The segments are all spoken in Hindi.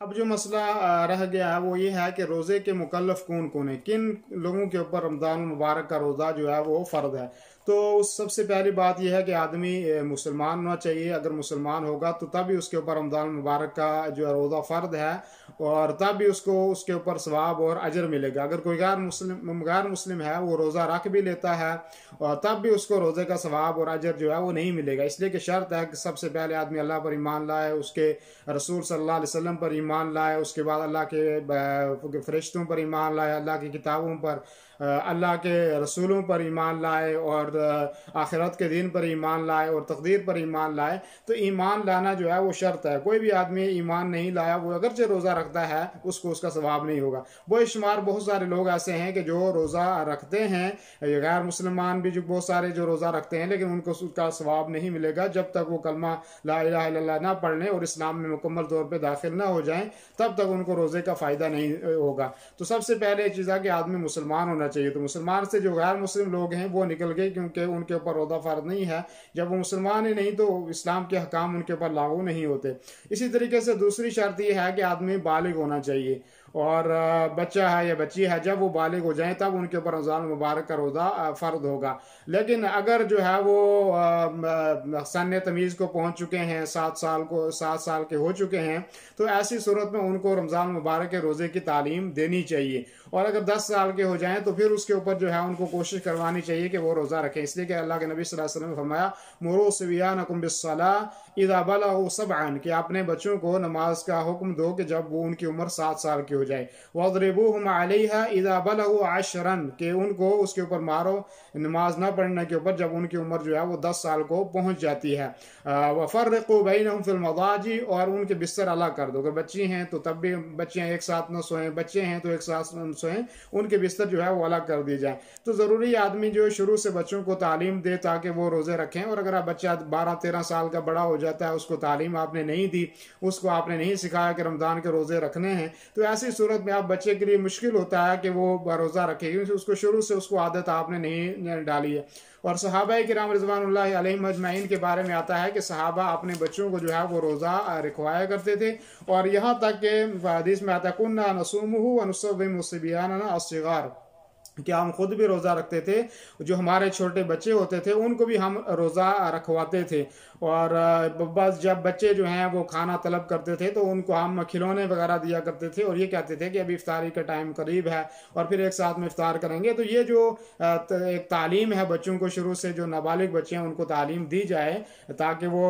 अब जो मसला रह गया है वो ये है कि रोज़े के मुकल्लफ कौन कौन है, किन लोगों के ऊपर रमज़ान मुबारक का रोज़ा जो है वो फ़र्द है। तो सबसे पहली बात यह है कि आदमी मुसलमान होना चाहिए। अगर मुसलमान होगा तो तभी उसके ऊपर रमज़ान मुबारक का जो रोज़ा फ़र्द है और तब भी उसको उसके ऊपर सवाब और अजर मिलेगा। अगर कोई गैर मुस्लिम है वो रोज़ा रख भी लेता है और तब भी उसको रोज़े का सवाब और अजर जो है वो नहीं मिलेगा। इसलिए कि शर्त है कि सबसे पहले आदमी अल्लाह पर ईमान लाए, उसके रसूल सल्लल्लाहु अलैहि वसल्लम पर ईमान लाए, उसके बाद अल्लाह के फरिश्तों पर ईमान लाए, अल्लाह की किताबों पर, अल्लाह के रसूलों पर ईमान लाए और आखिरत के दिन पर ईमान लाए और तकदीर पर ईमान लाए। तो ईमान लाना जो है वो शर्त है। कोई भी आदमी ईमान नहीं लाया वो अगरचे रोज़ा रखता है उसको उसका सवाब नहीं होगा। बेशुमार बहुत सारे लोग ऐसे हैं कि जो रोज़ा रखते हैं, गैर मुसलमान भी जो बहुत सारे जो रोज़ा रखते हैं, लेकिन उनको उसका सवाब नहीं मिलेगा जब तक वो कलमा ला इलाहा इल्लल्लाह ना पढ़ लें और इस्लाम में मुकम्मल तौर पर दाखिल ना हो जाएं, तब तक उनको रोज़े का फ़ायदा नहीं होगा। तो सबसे पहले चीज़ है कि आदमी मुसलमान होना चाहिए। तो मुसलमान से जो गैर मुस्लिम लोग हैं वो निकल गए क्योंकि उनके ऊपर रोज़ा फ़र्ज नहीं है। जब वो मुसलमान ही नहीं तो इस्लाम के हकाम उनके ऊपर लागू नहीं होते। इसी तरीके से दूसरी शर्त यह है कि आदमी बालिग होना चाहिए और बच्चा है या बच्ची है जब वो बालिग हो जाए तब उनके ऊपर रमज़ान मुबारक का रोज़ा फ़र्द होगा। लेकिन अगर जो है वो सन तमीज़ को पहुंच चुके हैं, 7 साल के हो चुके हैं, तो ऐसी सूरत में उनको रमज़ान मुबारक के रोज़े की तालीम देनी चाहिए। और अगर 10 साल के हो जाएं तो फिर उसके ऊपर जो है उनको कोशिश करवानी चाहिए कि वो रोज़ा रखें। इसलिए कि अल्लाह के नबी सल्लल्लाहु अलैहि वसल्लम ने फरमाया मुरू सिबियानकुम बिस्सलाह इज़ा बलगू सबअन, कि अपने बच्चों को नमाज का हुक्म दो कि जब वो उनकी उम्र 7 साल की हो जाए। वज़रिबूहुम अलैहा इज़ा बलगू अशरन, कि उनको उसके ऊपर मारो नमाज न पढ़ने के ऊपर जब उनकी उम्र जो है वो 10 साल को पहुंच जाती है। वफ़र्रिक़ू बैनहुम फ़िल मज़ाजी, और उनके बिस्तर अलग कर दो। अगर बच्ची हैं तो तब भी बच्चियाँ एक साथ न सोएं, बच्चे हैं तो एक साथ सोएं, उनके बिस्तर जो है वो अलग कर दिए जाए। तो ज़रूरी आदमी जो शुरू से बच्चों को तालीम दे ताकि वो रोज़े रखें। और अगर आप बच्चा 12-13 साल का बड़ा हो जाता है, उसको तालीम आपने नहीं दी, उसको आपने नहीं सिखाया कि रमज़ान के रोज़े रखने हैं, तो ऐसी सूरत में आप बच्चे के लिए मुश्किल होता है कि वो रोज़ा रखे, क्योंकि उसको शुरू से उसको आदत आपने नहीं डाली है। और सहाबा किराम रिज़वानुल्लाहि अलैहिम अजमईन के बारे में आता है कि सहाबा अपने बच्चों को जो है वो रोज़ा रखवाया करते थे। और यहाँ तक कि हदीस में आता है कुन्ना नसूमुहु व नुसव्विमु सिबियानना अस्सिगार, क्या हम खुद भी रोज़ा रखते थे, जो हमारे छोटे बच्चे होते थे उनको भी हम रोज़ा रखवाते थे। और बस जब बच्चे जो हैं वो खाना तलब करते थे तो उनको हम खिलौने वगैरह दिया करते थे और ये कहते थे कि अभी इफ्तारी का टाइम करीब है और फिर एक साथ में इफ्तार करेंगे। तो ये जो एक तालीम है बच्चों को शुरू से, जो नाबालिग बच्चे हैं उनको तालीम दी जाए ताकि वो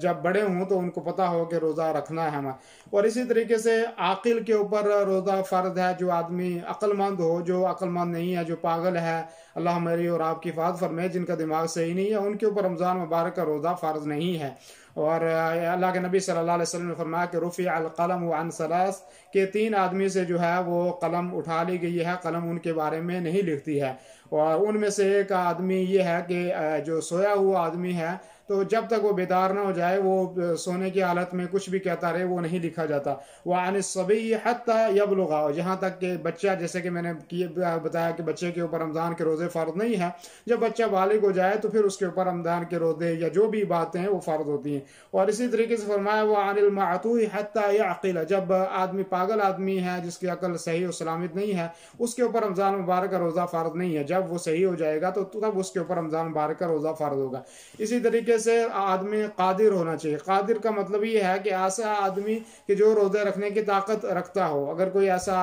जब बड़े हों तो उनको पता हो कि रोज़ा रखना है हमें। और इसी तरीके से आकिल के ऊपर रोज़ा फ़र्ज है। जो आदमी अक्लमंद हो, जो अक्लमंद नहीं है, जो पागल है, अल्लाह मेरी और आपकी हिफाज़त फरमाए, जिनका दिमाग सही नहीं है, उनके ऊपर रमज़ान मुबारक का रोज़ा फ़र्ज नहीं है। और अल्लाह के नबी सल्लल्लाहु अलैहि वसल्लम ने फरमाया कि रुफ़ी अल क़लम अन सलास, के 3 आदमी से जो है वो कलम उठा ली गई है, कलम उनके बारे में नहीं लिखती है। और उनमें से एक आदमी ये है कि जो सोया हुआ आदमी है तो जब तक वो बेदार ना हो जाए, वो सोने की हालत में कुछ भी कहता रहे, वो नहीं लिखा जाता। वह अनिस्सबी हत्ता यबलुगा, जहाँ तक कि बच्चा, जैसे कि मैंने बताया कि बच्चे के ऊपर रमज़ान के रोज़े फ़र्ज नहीं है, जब बच्चा बालिग हो जाए तो फिर उसके ऊपर रमज़ान के रोज़े या जो भी बातें हैं वो फ़र्ज होती हैं। और इसी तरीके से फरमाया वह अनिल मातूई हत्ता यअक़िल, जब आदमी पागल आदमी है जिसकी अकल सही और सलामत नहीं है, उसके ऊपर रमज़ान मुबारक का रोज़ा फ़र्ज नहीं है। जब वो सही हो जाएगा तो तब उसके ऊपर रमज़ान मुबारक का रोज़ा फ़र्ज होगा। इसी तरीके से आदमी कादिर होना चाहिए। कादिर का मतलब ये है कि ऐसा आदमी कि जो रोज़े रखने की ताकत रखता हो। अगर कोई ऐसा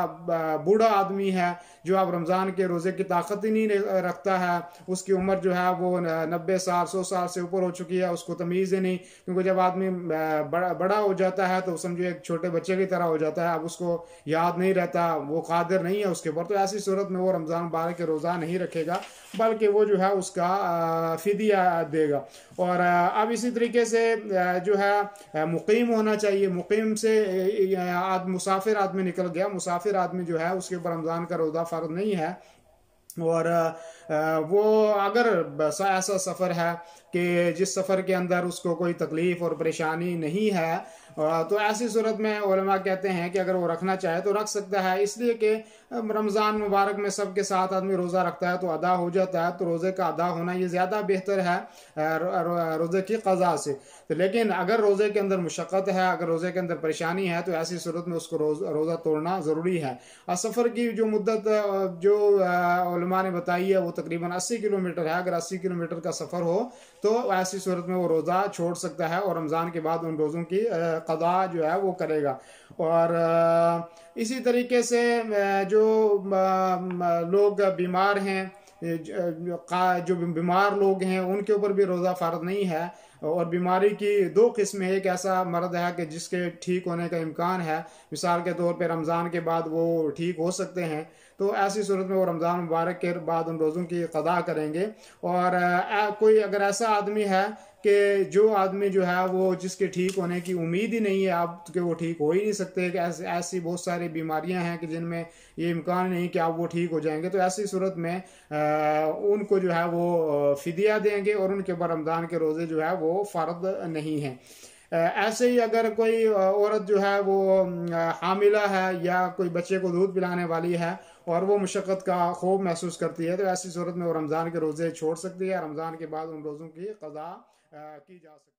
बूढ़ा आदमी है जो अब रमज़ान के रोज़े की ताकत ही नहीं रखता है, उसकी उम्र जो है वो 90 साल 100 साल से ऊपर हो चुकी है, उसको तमीज़ ही नहीं, क्योंकि जब आदमी बड़ा हो जाता है तो समझो एक छोटे बच्चे की तरह हो जाता है, अब उसको याद नहीं रहता, वो कादिर नहीं है उसके ऊपर, तो ऐसी सूरत में वो रमज़ान मुबारक के रोज़ा नहीं रखेगा, बल्कि वो जो है उसका फिदिया देगा। और और अब इसी तरीके से जो है मुकीम होना चाहिए। मुकीम से मुसाफिर आदमी निकल गया, मुसाफिर आदमी जो है उसके ऊपर रमज़ान का रोज़ा फ़र्ज नहीं है। और वो अगर ऐसा सफ़र है कि जिस सफ़र के अंदर उसको कोई तकलीफ़ और परेशानी नहीं है, तो ऐसी सूरत में उलमा कहते हैं कि अगर वो रखना चाहे तो रख सकता है, इसलिए कि रमज़ान मुबारक में सबके साथ आदमी रोज़ा रखता है तो अदा हो जाता है, तो रोज़े का अदा होना ये ज़्यादा बेहतर है रोज़े की क़ज़ा से। तो लेकिन अगर रोज़े के अंदर मुशक्क़त है, अगर रोज़े के अंदर परेशानी है, तो ऐसी सूरत में उसको रोज़ा तोड़ना ज़रूरी है। और सफ़र की जो मुद्दत जो उलमा ने बताई है वो तकरीबन 80 किलोमीटर है। अगर 80 किलोमीटर का सफ़र हो तो ऐसी सूरत में वो रोज़ा छोड़ सकता है और रमज़ान के बाद उन रोज़ों की क़ज़ा जो है वो करेगा। और इसी तरीके से जो लोग बीमार हैं, जो बीमार लोग हैं उनके ऊपर भी रोज़ा फ़र्ज नहीं है। और बीमारी की दो किस्में हैं, एक ऐसा मर्द है कि जिसके ठीक होने का इम्कान है, मिसाल के तौर पे रमज़ान के बाद वो ठीक हो सकते हैं, तो ऐसी सूरत में वो रमज़ान मुबारक के बाद उन रोज़ों की क़ज़ा करेंगे। और कोई अगर ऐसा आदमी है कि जो आदमी जो है वो जिसके ठीक होने की उम्मीद ही नहीं है अब, कि वो ठीक हो ही नहीं सकते, कि ऐसी बहुत सारी बीमारियां हैं कि जिनमें ये इम्कान नहीं कि आप वो ठीक हो जाएंगे, तो ऐसी सूरत में उनको जो है वो फिदिया देंगे और उनके ऊपर रमज़ान के रोज़े जो है वो फ़र्द नहीं है। ऐसे ही अगर कोई औरत जो है वो हामिला है या कोई बच्चे को दूध पिलाने वाली है और वो मुशक्क़त का खौफ महसूस करती है, तो ऐसी सूरत में वो रमज़ान के रोज़े छोड़ सकती है। रमज़ान के बाद उन रोज़ों की क़ज़ा की जा सकती है।